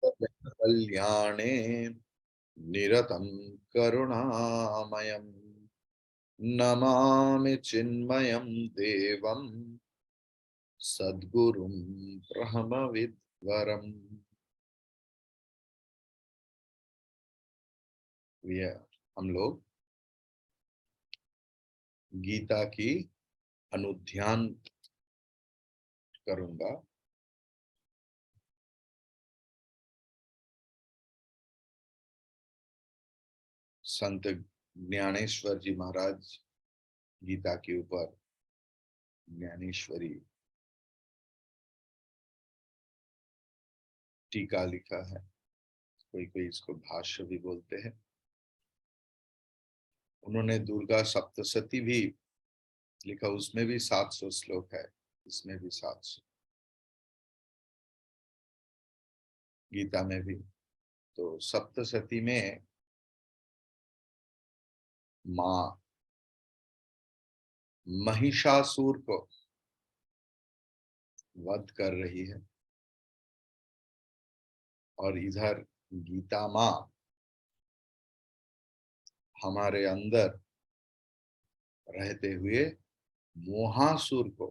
कल्याणे निरतं करुणामयम् नमामि चिन्मयं देवं सद्गुरुं ब्रह्मविद्वरम्। हम लोग गीता की अनुध्यान करूंगा। संत ज्ञानेश्वर जी महाराज गीता के ऊपर ज्ञानेश्वरी टीका लिखा है, कोई कोई इसको भाष्य भी बोलते हैं। उन्होंने दुर्गा सप्तशती भी लिखा, उसमें भी 700 श्लोक है, इसमें भी 700, गीता में भी। तो सप्तशती में माँ महिषासुर को वध कर रही है और इधर गीता माँ हमारे अंदर रहते हुए मोहासुर को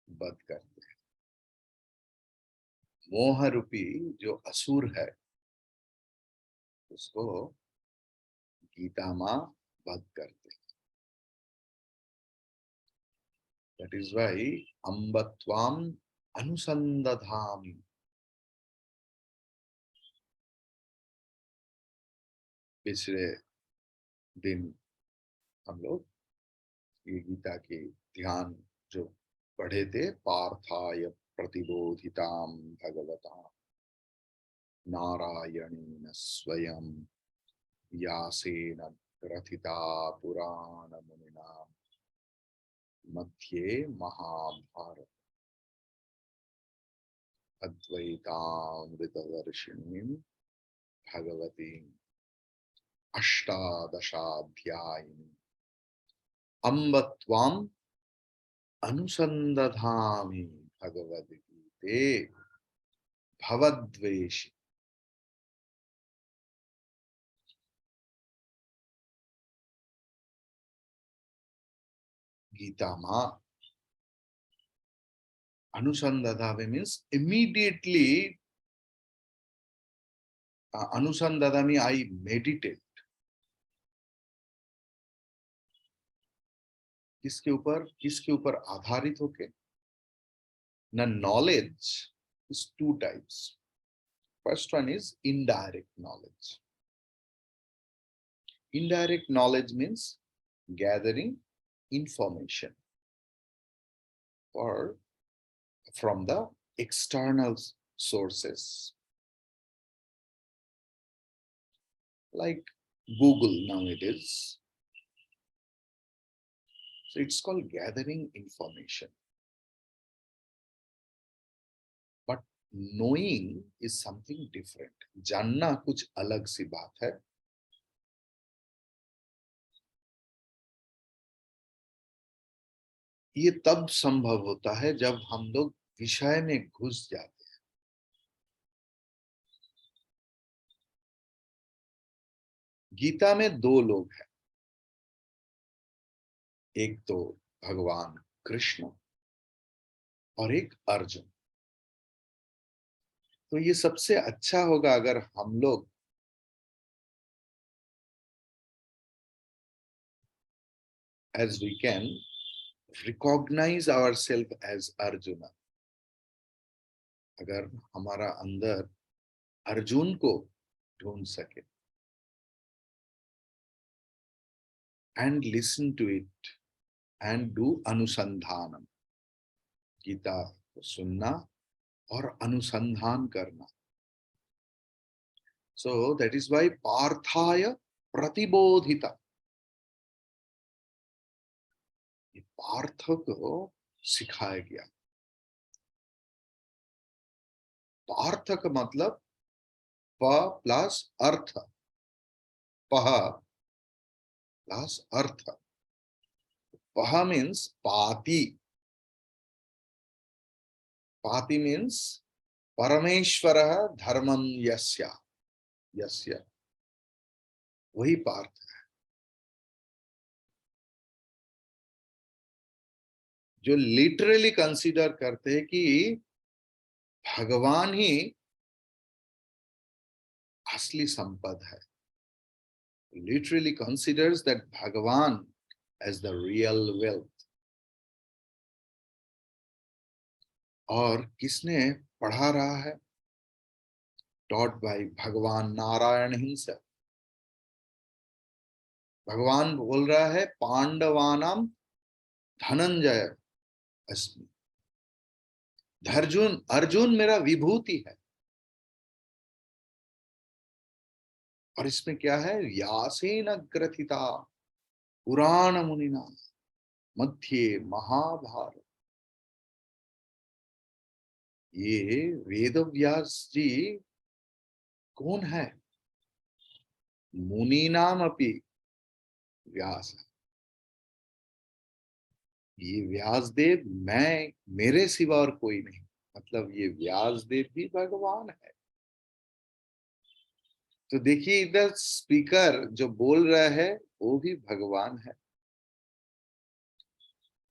वध करते हैं। मोह रूपी जो असुर है उसको गीता माँ वध करते हैं। दैट इज वाई अम्ब त्वाम अनुसंदधामि। पिछले दिन हम लोग ये गीता के ध्यान जो पढ़े थे, पार्थाय प्रतिबोधिताम भगवता नारायणेन स्वयं व्यासेन ग्रथिता पुराण मुनिना मध्ये महाभारत अद्वैतामृतवर्षिणीं भगवती अष्टादशाध्यायिनी अम्ब त्वाम अनुसंदधामि भगवद्गीते भवद्वेषि। गीता माँ अनुसंधावे मीन्स इमीडिएटली, अनुसंधामी आई मेडिटेट। किसके ऊपर आधारित होके ना। Knowledge is two types. First one is indirect knowledge. Indirect knowledge means gathering information or from the external sources like Google nowadays. So it's called gathering information. But knowing is something different. जानना कुछ अलग सी बात है। ये तब संभव होता है जब हम लोग विषय में घुस जाते हैं। गीता में दो लोग हैं, एक तो भगवान कृष्ण और एक अर्जुन। तो ये सबसे अच्छा होगा अगर हम लोग as we can recognize ourselves as Arjuna। अगर हमारा अंदर अर्जुन को ढूंढ सके and listen to it and do अनुसंधानम। Gita को सुनना और अनुसंधान करना। So that is why पार्थाय प्रतिबोधिता। Partha को सिखाया गया। पार्थ का मतलब प प्लस अर्थ, पह प्लस अर्थ। पह मीन्स पाति। पाति मीन्स परमेश्वरः धर्मं यस्य, यस्य, वही पार्थ है जो लिटरली कंसीडर करते हैं कि भगवान ही असली संपद है, literally considers that Bhagavan as the real wealth. और किसने पढ़ा रहा है? Taught by भगवान नारायण himself. भगवान बोल रहा है पांडवानाम धनंजय अस्मि। अर्जुन, अर्जुन मेरा विभूति है। और इसमें क्या है? व्यासेन ग्रथिता पुराण मुनिना मध्ये महाभारत। ये वेद व्यास जी कौन है? मुनि नाम अपि व्यास। ये व्यासदेव मैं, मेरे सिवा और कोई नहीं, मतलब ये व्यासदेव भी भगवान है। तो देखिए इधर स्पीकर जो बोल रहा है वो भी भगवान है,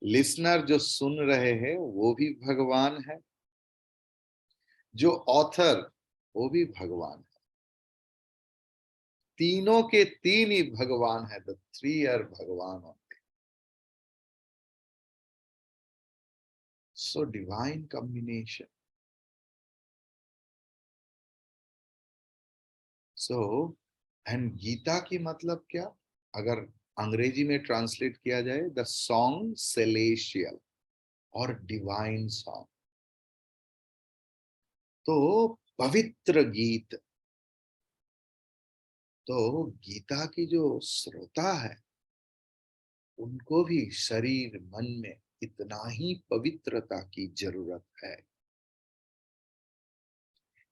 लिसनर जो सुन रहे हैं वो भी भगवान है, जो ऑथर वो भी भगवान है। तीनों के तीन ही भगवान है। द थ्री आर भगवान। So divine combination. So and Gita की मतलब क्या? अगर अंग्रेजी में ट्रांसलेट किया जाए, द सॉन्ग सेलेशियल और डिवाइन सॉन्ग। तो पवित्र गीत। तो गीता की जो श्रोता है उनको भी शरीर मन में इतना ही पवित्रता की जरूरत है।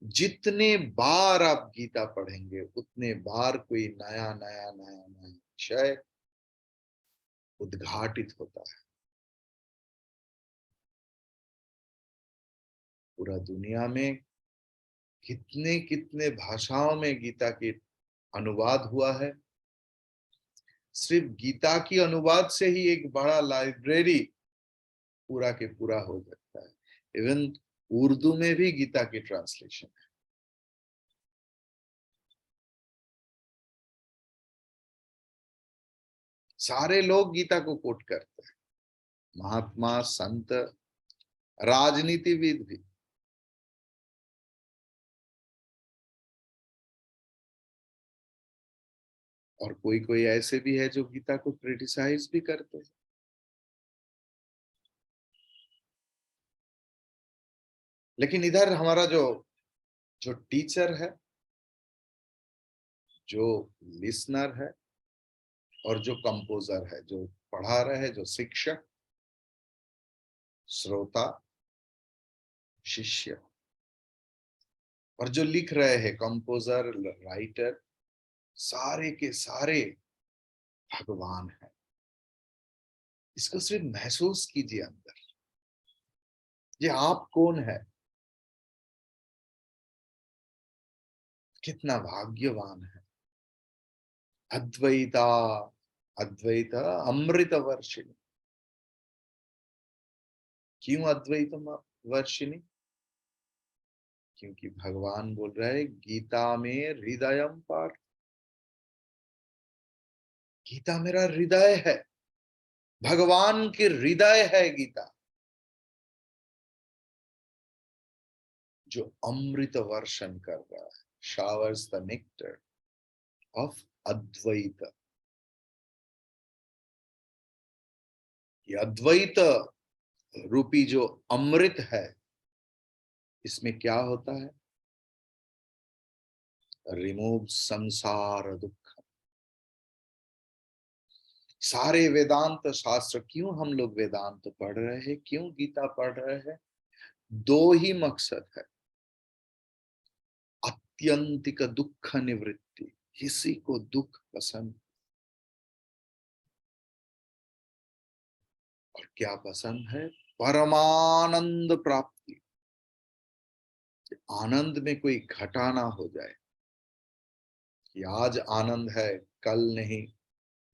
जितने बार आप गीता पढ़ेंगे उतने बार कोई नया नया नया नया विषय उद्घाटित होता है। पूरा दुनिया में कितने कितने भाषाओं में गीता के अनुवाद हुआ है। सिर्फ गीता की अनुवाद से ही एक बड़ा लाइब्रेरी पूरा के पूरा हो सकता है। इवन उर्दू में भी गीता की ट्रांसलेशन है। सारे लोग गीता को कोट करते हैं, महात्मा, संत, राजनीतिविद भी। और कोई कोई ऐसे भी है जो गीता को क्रिटिसाइज भी करते हैं। लेकिन इधर हमारा जो जो टीचर है, जो लिसनर है और जो कंपोजर है, जो पढ़ा रहे है, जो शिक्षक, श्रोता, शिष्य और जो लिख रहे हैं, कंपोजर, राइटर, सारे के सारे भगवान है। इसको सिर्फ महसूस कीजिए अंदर, ये आप कौन है? कितना भाग्यवान है। अद्वैता, अद्वैत अमृत वर्षिणी। क्यों अद्वैत वर्षिणी? क्योंकि भगवान बोल रहे हैं गीता में हृदयम पार्थ। गीता मेरा हृदय है, भगवान की हृदय है गीता, जो अमृत वर्षण कर रहा है। शावर्स द नेक्टर ऑफ अद्वैत। ये अद्वैत रूपी जो अमृत है, इसमें क्या होता है? रिमूव संसार दुख। सारे वेदांत शास्त्र, क्यों हम लोग वेदांत पढ़ रहे हैं, क्यों गीता पढ़ रहे हैं? दो ही मकसद है। अत्यंतिक दुख निवृत्ति। किसी को दुख पसंद और क्या पसंद है? परमानंद प्राप्ति। आनंद में कोई घटा ना हो जाए कि आज आनंद है, कल नहीं,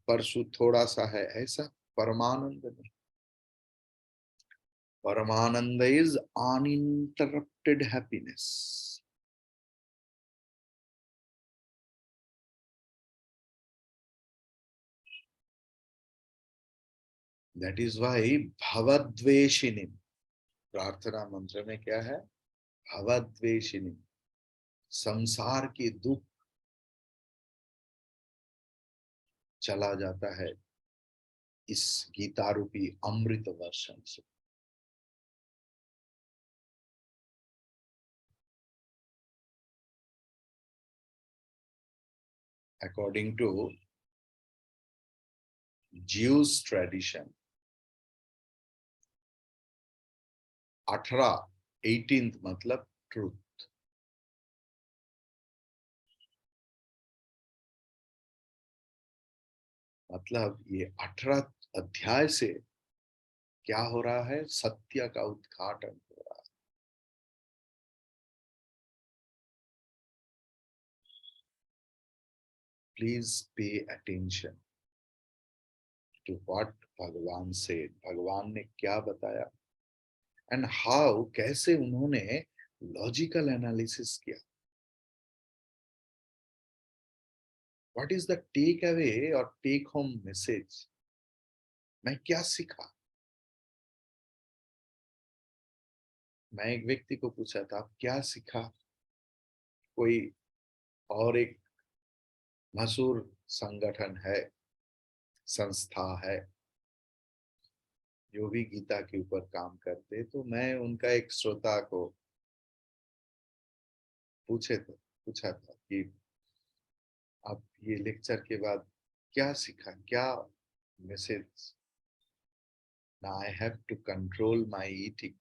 परसों थोड़ा सा है, ऐसा परमानंद नहीं। परमानंद is uninterrupted happiness. That is why भवद्वेषिनी, प्रार्थना मंत्र में क्या है? भवद्वेषिनी, संसार के दुख चला जाता है इस गीता रूपी अमृत वर्षण से। अकॉर्डिंग टू ज्यूस ट्रेडिशन, 18 मतलब ट्रूथ। मतलब ये 18 अध्याय से क्या हो रहा है? सत्य का उद्घाटन हो रहा है। Please pay attention to what भगवान से, भगवान ने क्या बताया एंड हाउ, कैसे उन्होंने लॉजिकल एनालिसिस किया। What is the take away और टेक होम मैसेज? मैं क्या सीखा? मैं एक व्यक्ति को पूछा था, आप क्या सीखा? कोई और एक मशहूर संगठन है, संस्था है, जो भी गीता के ऊपर काम करते, तो मैं उनका एक श्रोता को पूछा था कि आप ये लेक्चर के बाद क्या सीखा, क्या message? Now I have to control my eating.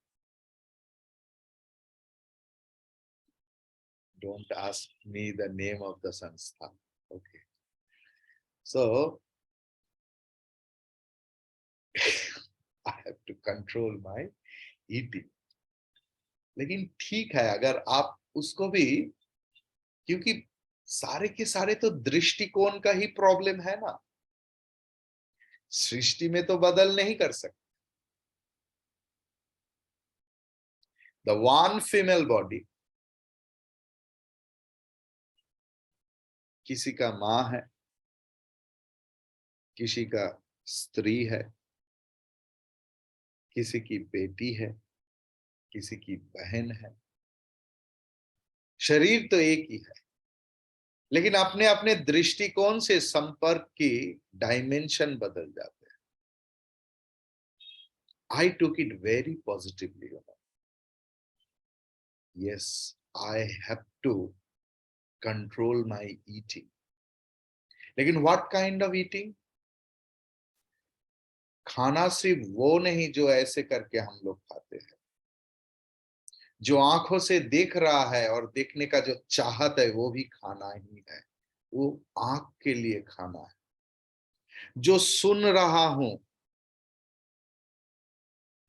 Don't ask me the name of the sanstha. Okay. So I have to control my eating. लेकिन ठीक है अगर आप उसको भी, क्योंकि सारे के सारे तो दृष्टिकोण का ही प्रॉब्लम है ना, सृष्टि में तो बदल नहीं कर सकते। द वन फीमेल बॉडी, किसी का मां है, किसी का स्त्री है, किसी की बेटी है, किसी की बहन है। शरीर तो एक ही है, लेकिन अपने अपने दृष्टिकोण से संपर्क की डायमेंशन बदल जाते हैं। I took it very positively. Yes, I have to control my eating. लेकिन व्हाट काइंड ऑफ ईटिंग? खाना सिर्फ वो नहीं जो ऐसे करके हम लोग खाते हैं, जो आंखों से देख रहा है और देखने का जो चाहत है वो भी खाना ही है, वो आंख के लिए खाना है। जो सुन रहा हूं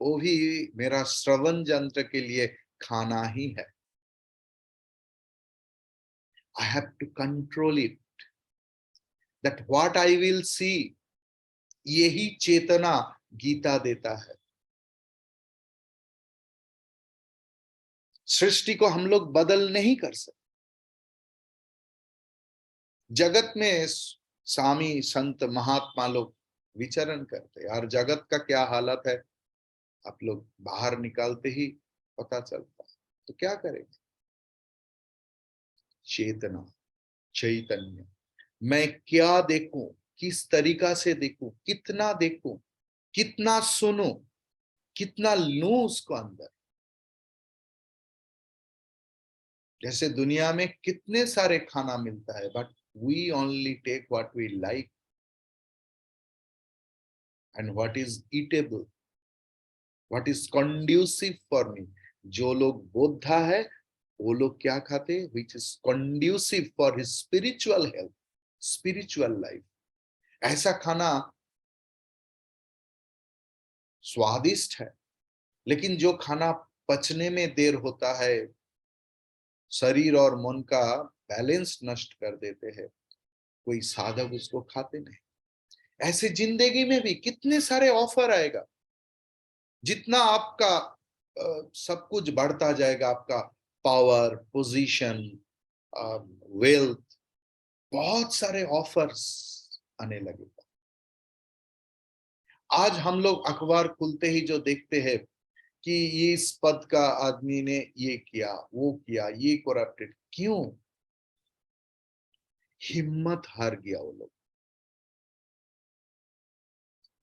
वो भी मेरा श्रवण यंत्र के लिए खाना ही है। I have to control it, that what I will see, यही चेतना गीता देता है। सृष्टि को हम लोग बदल नहीं कर सकते। जगत में स्वामी संत महात्मा लोग विचरण करते, और जगत का क्या हालत है आप लोग बाहर निकालते ही पता चलता है। तो क्या करेंगे? चेतना, चैतन्य। मैं क्या देखूं, किस तरीका से देखूं, कितना सुनूं, कितना लूं उसको अंदर। जैसे दुनिया में कितने सारे खाना मिलता है, but we only take what we like and what is eatable, what is conducive for me. जो लोग बोधा है वो लोग क्या खाते? Which is conducive for his spiritual health, spiritual life. ऐसा खाना स्वादिष्ट है, लेकिन जो खाना पचने में देर होता है, शरीर और मन का बैलेंस नष्ट कर देते हैं, कोई साधक उसको खाते नहीं। ऐसे जिंदगी में भी कितने सारे ऑफर आएगा, जितना आपका सब कुछ बढ़ता जाएगा, आपका पावर, पोजीशन, वेल्थ, बहुत सारे ऑफर्स आने लगेगा। आज हम लोग अखबार खुलते ही जो देखते हैं कि ये इस पद का आदमी ने ये किया, वो किया, ये करप्टेड, क्यों? हिम्मत हार गया वो लोग।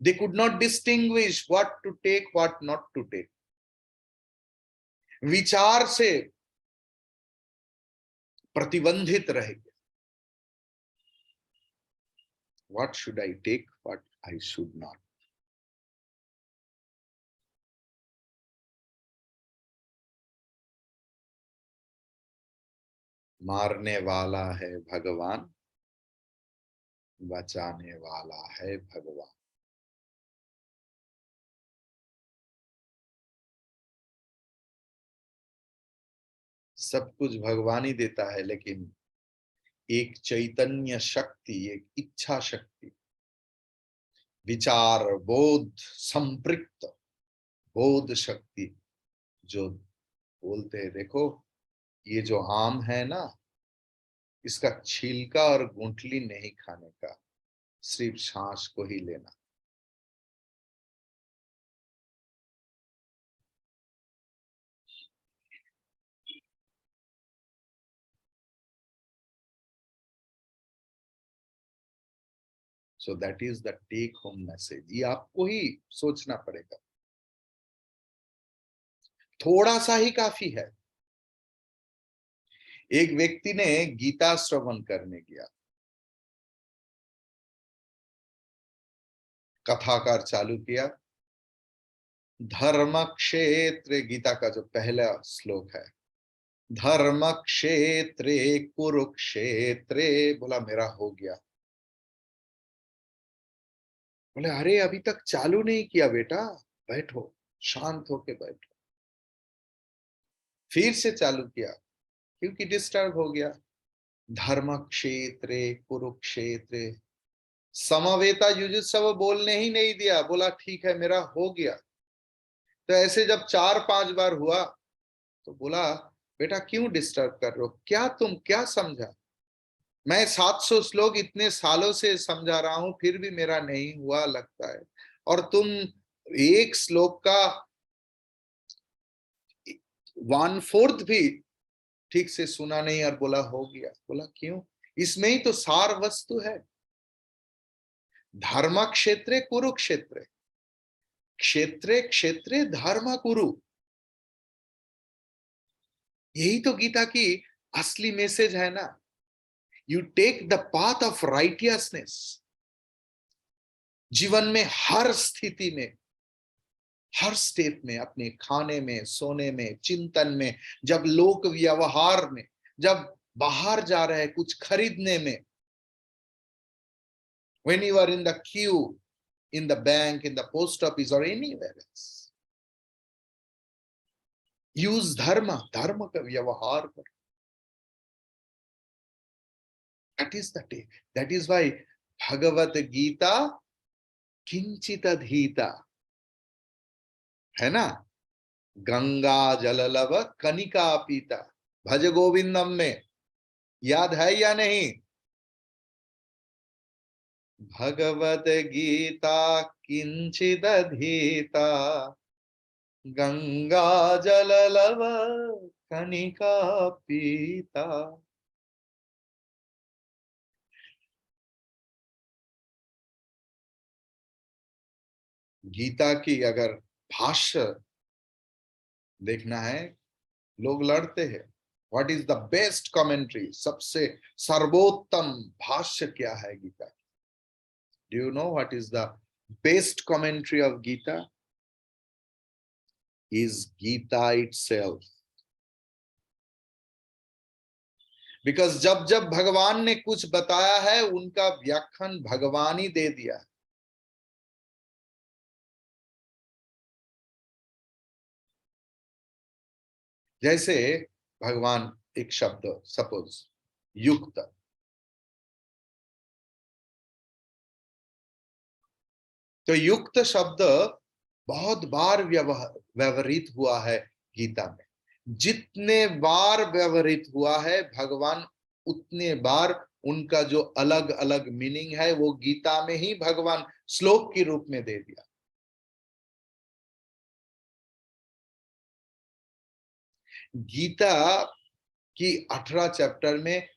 They could not distinguish what to take, what not to take. विचार से प्रतिबंधित रह गया। What should I take, what I should not. मारने वाला है भगवान, बचाने वाला है भगवान। सब कुछ भगवान ही देता है, लेकिन एक चैतन्य शक्ति, एक इच्छा शक्ति, विचार, बोध, संपृक्त बोध शक्ति, जो बोलते हैं देखो ये जो आम है ना, इसका छिलका और गुठली नहीं खाने का, सिर्फ सांस को ही लेना। So that is the take home message. ये आपको ही सोचना पड़ेगा, थोड़ा सा ही काफी है। एक व्यक्ति ने गीता श्रवण करने गया, कथाकार चालू किया, धर्म क्षेत्र, गीता का जो पहला श्लोक है, धर्म क्षेत्रे कुरुक्षेत्रे, बोला मेरा हो गया। बोले अरे अभी तक चालू नहीं किया बेटा, बैठो, शांत होके बैठो। फिर से चालू किया, क्योंकि डिस्टर्ब हो गया। धर्म क्षेत्रे कुरुक्षेत्रे, समवेता युजुत्सव बोलने ही नहीं दिया, बोला ठीक है मेरा हो गया। तो ऐसे जब 4-5 बार हुआ तो बोला बेटा क्यों डिस्टर्ब कर रहे हो, क्या तुम क्या समझा? मैं 700 श्लोक इतने सालों से समझा रहा हूं, फिर भी मेरा नहीं हुआ लगता है, और तुम एक श्लोक का 1/4 भी ठीक से सुना नहीं और बोला हो गया। बोला क्यों? इसमें ही तो सार वस्तु है। धर्म क्षेत्रे कुरुक्षेत्रे, क्षेत्रे क्षेत्रे धर्म कुरु, यही तो गीता की असली मैसेज है ना। You take the path of righteousness. जीवन में हर स्थिति में, हर स्टेप में, अपने खाने में, सोने में, चिंतन में, जब लोक व्यवहार में, जब बाहर जा रहे हैं कुछ खरीदने में, when you are in the queue in the bank, in the post office or anywhere else, use धर्म, धर्म का व्यवहार करो। दैट इज द टे, that is Y Bhagavad Gita किंचित अधीता है ना। गंगा जललव कनिका पीता, भज गोविंदम में याद है या नहीं? भगवत गीता किंचित अधीता, गंगा जललव कनिका पीता। गीता की अगर भाष्य देखना है, लोग लड़ते हैं what is the best commentary, सबसे सर्वोत्तम भाष्य क्या है Gita? Do you know what is the best commentary of Gita? Is Gita itself. Because जब जब भगवान ने कुछ बताया है, उनका व्याख्यान भगवान ही दे दिया है। जैसे भगवान एक शब्द, सपोज युक्त, तो युक्त शब्द बहुत बार व्यवहृत हुआ है गीता में। जितने बार व्यवहृत हुआ है भगवान उतने बार उनका जो अलग अलग मीनिंग है वो गीता में ही भगवान श्लोक के रूप में दे दिया। गीता की 18 चैप्टर में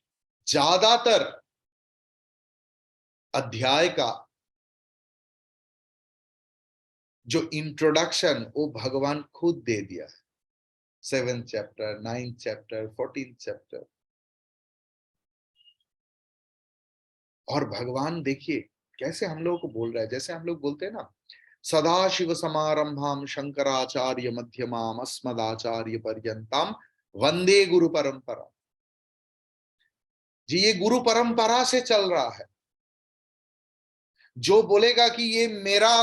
ज्यादातर अध्याय का जो इंट्रोडक्शन वो भगवान खुद दे दिया है। 7th chapter, 9th chapter, 14th chapter. और भगवान देखिए कैसे हम लोगों को बोल रहा है, जैसे हम लोग बोलते हैं ना, सदाशिव समारंभाम शंकराचार्य मध्यमाम अस्मदाचार्य पर्यंतम वंदे गुरु परंपरा। जी ये गुरु परंपरा से चल रहा है। जो बोलेगा कि ये मेरा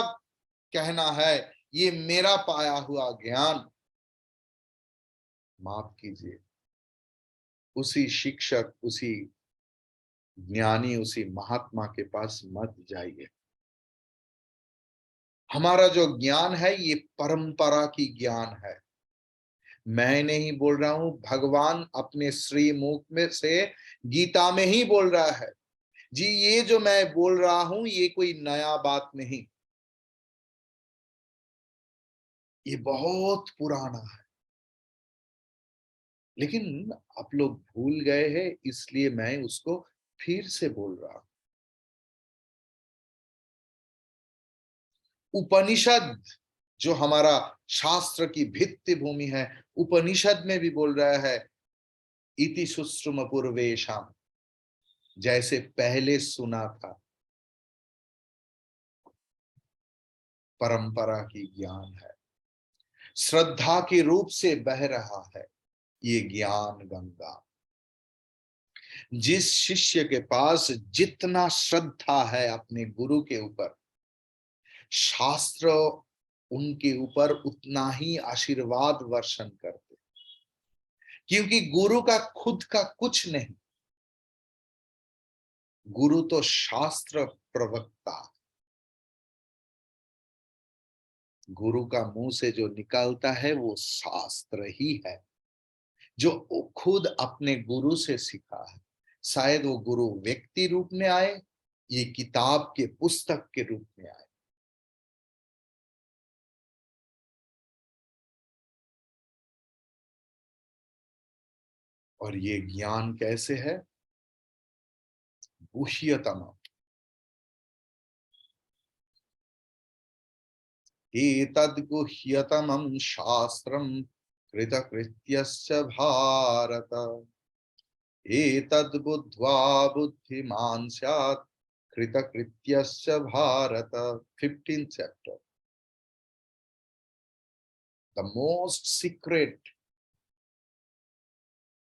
कहना है, ये मेरा पाया हुआ ज्ञान, माफ कीजिए, उसी शिक्षक, उसी ज्ञानी, उसी महात्मा के पास मत जाइए। हमारा जो ज्ञान है ये परंपरा की ज्ञान है। मैं नहीं बोल रहा हूं, भगवान अपने श्री मुख में से गीता में ही बोल रहा है। जी ये जो मैं बोल रहा हूं ये कोई नया बात नहीं, ये बहुत पुराना है, लेकिन आप लोग भूल गए हैं, इसलिए मैं उसको फिर से बोल रहा हूं। उपनिषद जो हमारा शास्त्र की भित्ति भूमि है, उपनिषद में भी बोल रहा है इति सुश्रुम पूर्वेशम, जैसे पहले सुना था। परंपरा की ज्ञान है, श्रद्धा के रूप से बह रहा है ये ज्ञान गंगा। जिस शिष्य के पास जितना श्रद्धा है अपने गुरु के ऊपर, शास्त्र उनके ऊपर उतना ही आशीर्वाद वर्षण करते, क्योंकि गुरु का खुद का कुछ नहीं, गुरु तो शास्त्र प्रवक्ता। गुरु का मुंह से जो निकलता है वो शास्त्र ही है, जो खुद अपने गुरु से सीखा है। शायद वो गुरु व्यक्ति रूप में आए, ये किताब के पुस्तक के रूप में आए। और ये ज्ञान कैसे है? गुह्यतम। एतद्गुह्यतमं शास्त्रं कृतकृत्यस्य भारत, एतद्बुद्ध्वा बुद्धिमान् स्यात् कृतकृत्यस्य Bharat. 15th chapter, the most secret,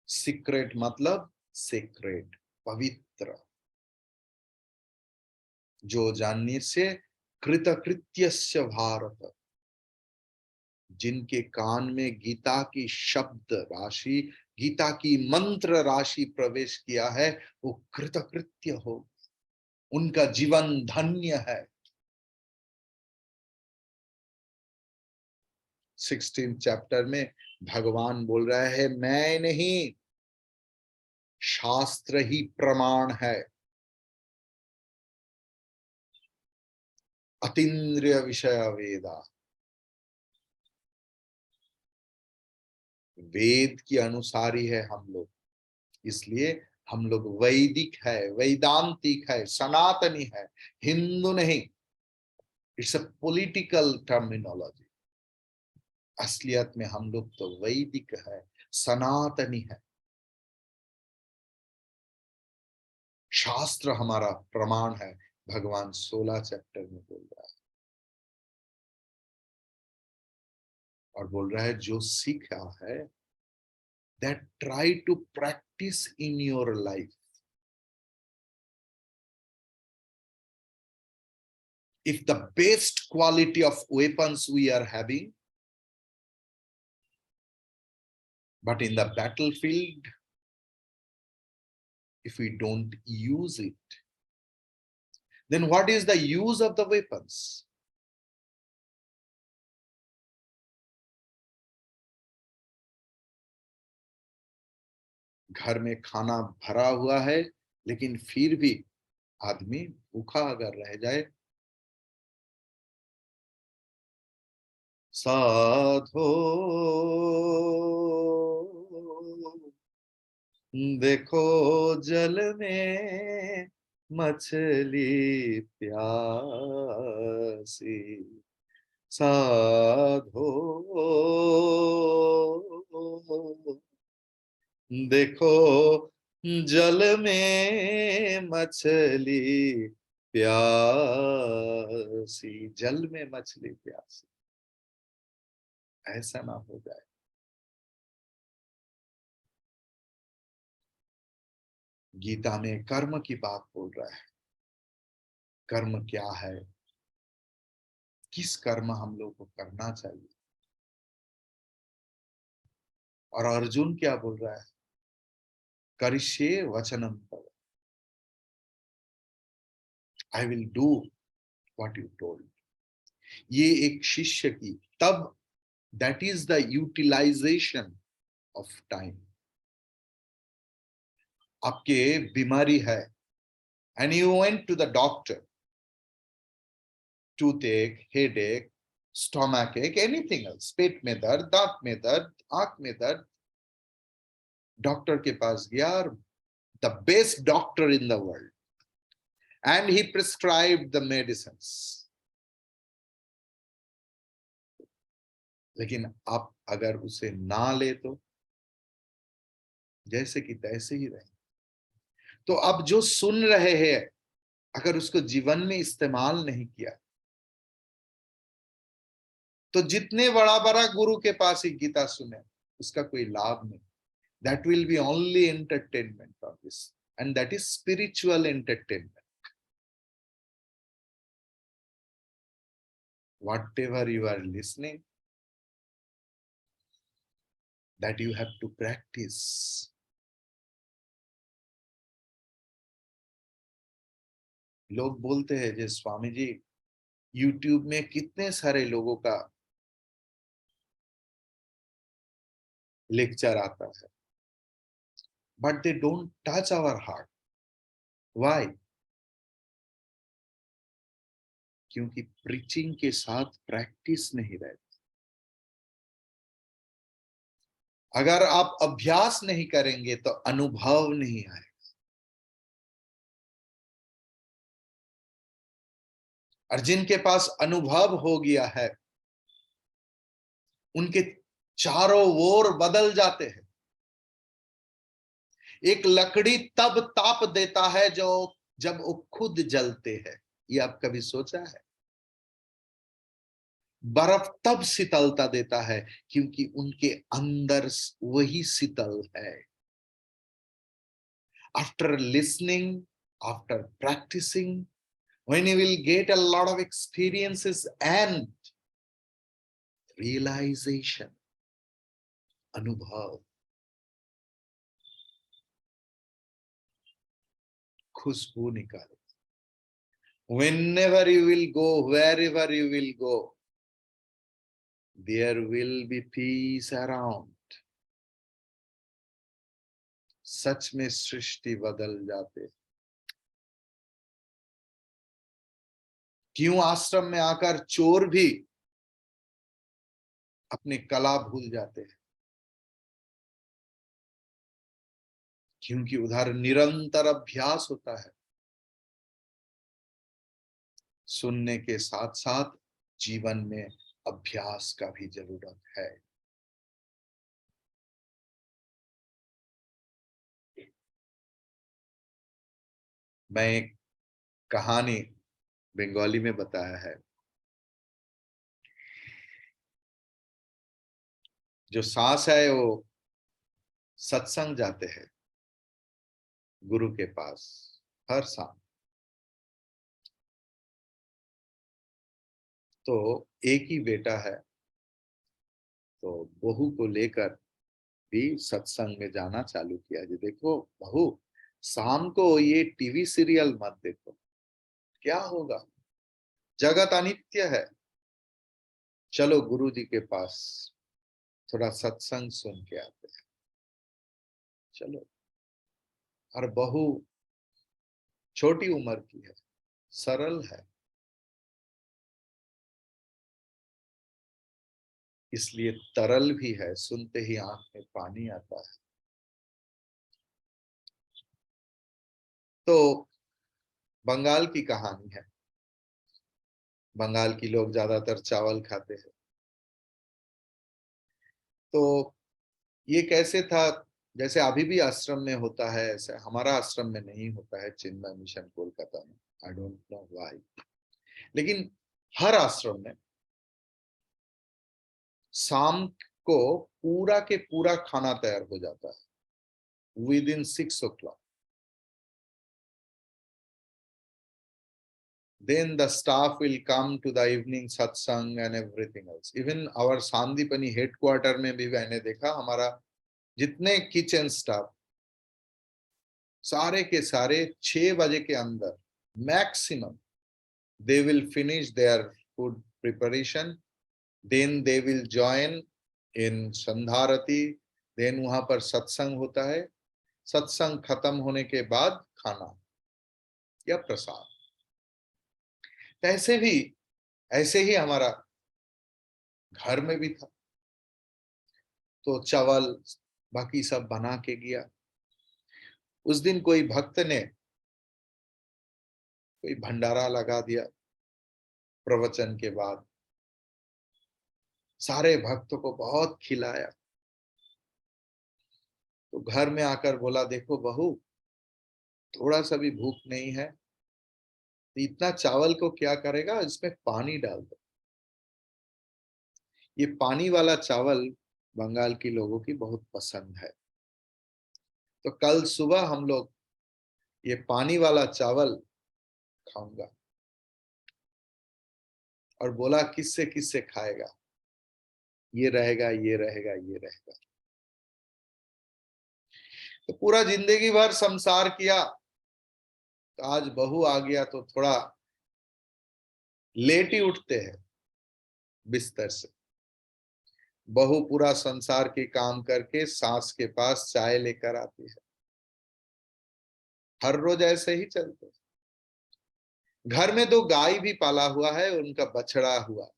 secret मतलब sacred, पवित्र, जो जानने से कृतकृत्यस्य भारत, जिनके कान में गीता की शब्द राशि, गीता की मंत्र राशि प्रवेश किया है, वो कृतकृत्य हो, उनका जीवन धन्य है। 16th चैप्टर में भगवान बोल रहा है मैं नहीं, शास्त्र ही प्रमाण है। अतीन्द्रिय विषय वेदा, वेद की अनुसारी है हम लोग, इसलिए हम लोग वैदिक है, वैदांतिक है, सनातनी है, हिंदू नहीं। It's a political terminology. असलियत में हम लोग तो वैदिक है, सनातनी है। शास्त्र हमारा प्रमाण है, भगवान 16 चैप्टर में बोल रहा है। और बोल रहा है जो सीखा है, that try to practice in your life. If the best quality of weapons we are having, but in the battlefield if we don't use it, then what is the use of the weapons? घर में खाना भरा हुआ है, लेकिन फिर भी आदमी भूखा अगर रह जाए, साधो देखो जल में मछली प्यासी, साधो देखो जल में मछली प्यासी, जल में मछली प्यासी, ऐसा ना हो जाए। गीता में कर्म की बात बोल रहा है। कर्म क्या है, किस कर्म हम लोग को करना चाहिए, और अर्जुन क्या बोल रहा है, करिष्ये वचनम तव, I will do what you told. ये एक शिष्य की तब, that is the utilisation of time. आपके बीमारी है and you went to the doctor, toothache, headache, stomach ache, anything else, पेट में दर्द, दांत में दर्द, आंख में दर्द, डॉक्टर के पास गया, और the best doctor in the world, and he prescribed the medicines. लेकिन आप अगर उसे ना ले तो जैसे कि तैसे ही रहे। तो अब जो सुन रहे हैं, अगर उसको जीवन में इस्तेमाल नहीं किया, तो जितने बड़ा बड़ा गुरु के पास ही गीता सुने, उसका कोई लाभ नहीं। That will be only entertainment of this, and that is spiritual entertainment. Whatever you are listening, that you have to practice. लोग बोलते हैं जे स्वामी जी, YouTube में कितने सारे लोगों का लेक्चर आता है, but they don't touch our heart. Why? क्योंकि प्रीचिंग के साथ प्रैक्टिस नहीं रहती। अगर आप अभ्यास नहीं करेंगे तो अनुभव नहीं आएगा। और जिनके पास अनुभव हो गया है, उनके चारों ओर बदल जाते हैं। एक लकड़ी तब ताप देता है जो जब वो खुद जलते हैं। ये आप कभी सोचा है? बर्फ तब शीतलता देता है क्योंकि उनके अंदर वही शीतल है। After listening, after practicing, when you will get a lot of experiences and realization, अनुभव, खुशबू निकाले। Whenever you will go, wherever you will go, there will be peace around. सच में सृष्टि बदल जाते। क्यों आश्रम में आकर चोर भी अपनी कला भूल जाते हैं? क्योंकि उधर निरंतर अभ्यास होता है। सुनने के साथ साथ जीवन में अभ्यास का भी जरूरत है। मैं एक कहानी बंगाली में बताया है। जो सास है वो सत्संग जाते हैं गुरु के पास हर शाम। तो एक ही बेटा है, तो बहू को लेकर भी सत्संग में जाना चालू किया। जी देखो बहू, शाम को ये टीवी सीरियल मत देखो, क्या होगा, जगत अनित्य है। चलो गुरु जी के पास थोड़ा सत्संग सुन के आते हैं। चलो। और बहू छोटी उम्र की है, सरल है, इसलिए तरल भी है, सुनते ही आंख में पानी आता है। तो बंगाल की कहानी है। बंगाल की लोग ज्यादातर चावल खाते हैं। तो ये कैसे था, जैसे अभी भी आश्रम में होता है, ऐसे हमारा आश्रम में नहीं होता है, चिन्मय मिशन कोलकाता में। आई डोंट नो व्हाई, लेकिन हर आश्रम में शाम को पूरा के पूरा खाना तैयार हो जाता है with in 6 o'clock. Then the staff will come to the evening satsang and everything else. Even our Sandipani headquarter में भी मैंने देखा, हमारा जितने किचन स्टाफ सारे के सारे 6 बजे के अंदर maximum they will finish their food preparation. Then they will join in संधारती. Then वहां पर सत्संग होता है। सत्संग खत्म होने के बाद खाना या प्रसाद। ऐसे ही हमारा घर में भी था। तो चावल बाकी सब बना के गया। उस दिन कोई भक्त ने कोई भंडारा लगा दिया प्रवचन के बाद, सारे भक्तों को बहुत खिलाया। तो घर में आकर बोला, देखो बहू, थोड़ा सा भी भूख नहीं है, तो इतना चावल को क्या करेगा, इसमें पानी डाल दो। ये पानी वाला चावल बंगाल की लोगों की बहुत पसंद है। तो कल सुबह हम लोग ये पानी वाला चावल खाऊंगा। और बोला किससे किससे खाएगा, ये रहेगा, ये रहेगा, ये रहेगा। तो पूरा जिंदगी भर संसार किया। तो आज बहू आ गया तो थोड़ा लेट ही उठते हैं बिस्तर से। बहू पूरा संसार के काम करके सास के पास चाय लेकर आती है। हर रोज ऐसे ही चलते। घर में 2 गाय भी पाला हुआ है, उनका बछड़ा हुआ।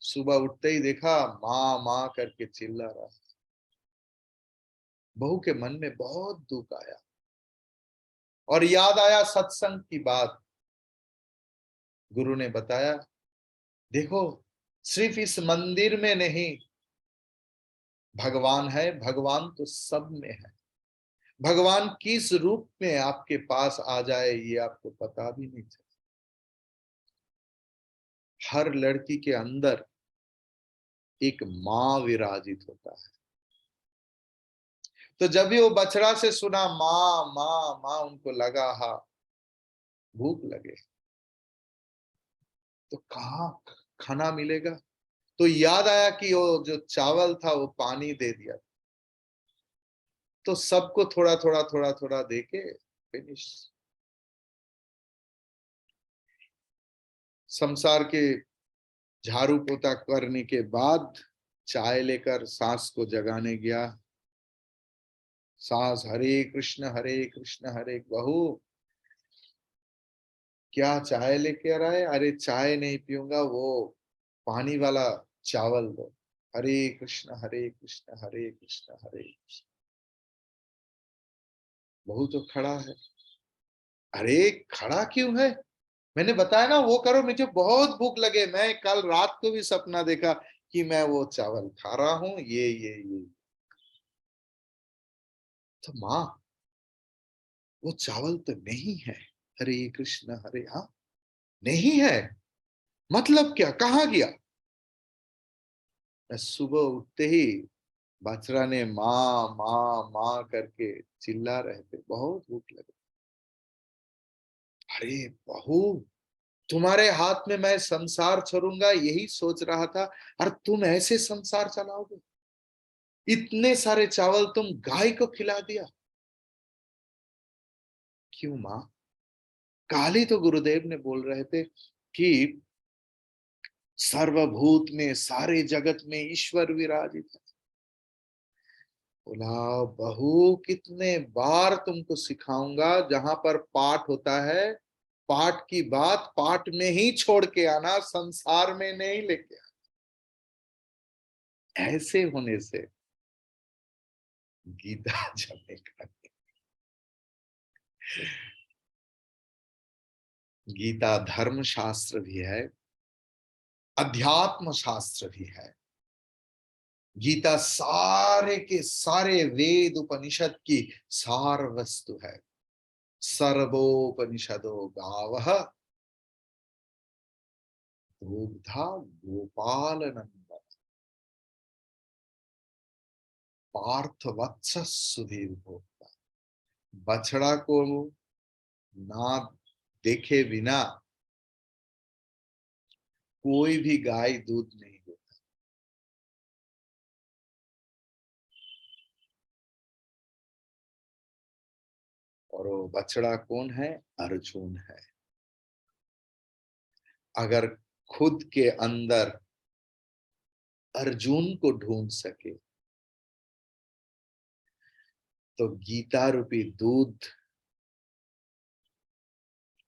सुबह उठते ही देखा माँ माँ करके चिल्ला रहा। बहू के मन में बहुत दुख आया और याद आया सत्संग की बात। गुरु ने बताया, देखो सिर्फ इस मंदिर में नहीं भगवान है, भगवान तो सब में है। भगवान किस रूप में आपके पास आ जाए ये आपको पता भी नहीं चलता। हर लड़की के अंदर एक माँ विराजित होता है। तो जब भी वो बछड़ा से सुना माँ माँ माँ, उनको लगा हा भूख लगे तो कहाँ खाना मिलेगा। तो याद आया कि वो जो चावल था वो पानी दे दिया। तो सबको थोड़ा थोड़ा थोड़ा थोड़ा देके फिनिश। संसार के झाड़ू पोता करने के बाद चाय लेकर सास को जगाने गया। सास हरे कृष्ण हरे। बहू क्या चाय लेके आ रहा है? अरे चाय नहीं पीऊंगा, वो पानी वाला चावल दो। हरे कृष्ण हरे कृष्ण हरे कृष्ण हरे कृष्ण। बहू तो खड़ा है। अरे खड़ा क्यों है? मैंने बताया ना वो करो, मुझे बहुत भूख लगे, मैं कल रात को भी सपना देखा कि मैं वो चावल खा रहा हूं, ये। तो माँ वो चावल तो नहीं है। हरे कृष्ण हरे। हाँ नहीं है, मतलब क्या, कहाँ गया? सुबह उठते ही बछड़ा ने माँ माँ माँ करके चिल्ला रहे थे, बहुत भूख लगे। अरे बहू, तुम्हारे हाथ में मैं संसार छोड़ूंगा यही सोच रहा था, और तुम ऐसे संसार चलाओगे? इतने सारे चावल तुम गाय को खिला दिया, क्यों मां? काली तो गुरुदेव ने बोल रहे थे कि सर्वभूत में, सारे जगत में ईश्वर विराजित है। बोला, बहू कितने बार तुमको सिखाऊंगा, जहां पर पाठ होता है, पाठ की बात पाठ में ही छोड़ के आना, संसार में नहीं लेके आना। ऐसे होने से गीता जमेगा। गीता धर्म शास्त्र भी है, अध्यात्म शास्त्र भी है। गीता सारे के सारे वेद उपनिषद की सार वस्तु है। सर्वोपनिषदो गावः दुग्धा गोपाल नंदन पार्थ वत्स सुधीर भोक्ता। बछड़ा को ना देखे बिना कोई भी गाय दूध नहीं देता। और वो बछड़ा कौन है? अर्जुन है। अगर खुद के अंदर अर्जुन को ढूंढ सके तो गीता रूपी दूध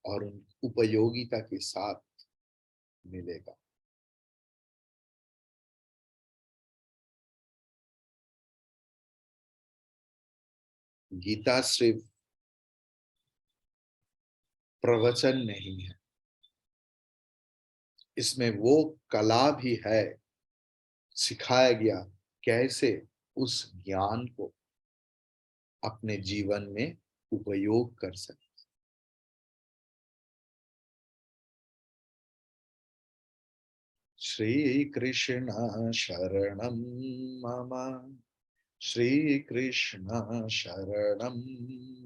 और उन उपयोगिता के साथ मिलेगा। गीता सिर्फ प्रवचन नहीं है, इसमें वो कला भी है, सिखाया गया कैसे उस ज्ञान को अपने जीवन में उपयोग कर सकते। श्री कृष्ण शरणम मम, श्री कृष्ण शरणम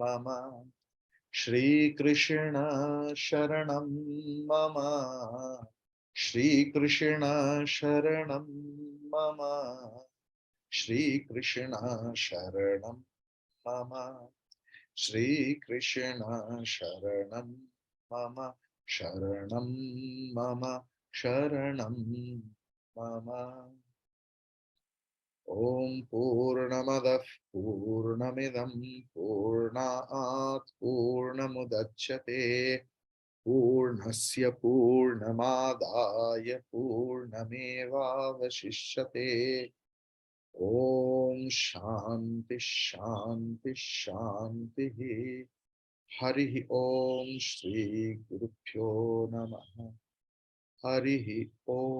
मम, श्री कृष्ण शरणम मम, श्री कृष्ण शरणम मम, श्री कृष्ण शरणम मम, श्री कृष्ण शरणम मम, शरणम मम, शरणम मम। ओम पूर्णमदः पूर्णमिदं पूर्णात् पूर्णमुदच्यते पूर्णस्य पूर्णमादाय पूर्णमेवावशिष्यते। ओम शांति शांति शांति। हरि ओम श्री गुरुभ्यो नमः। हरि ओम।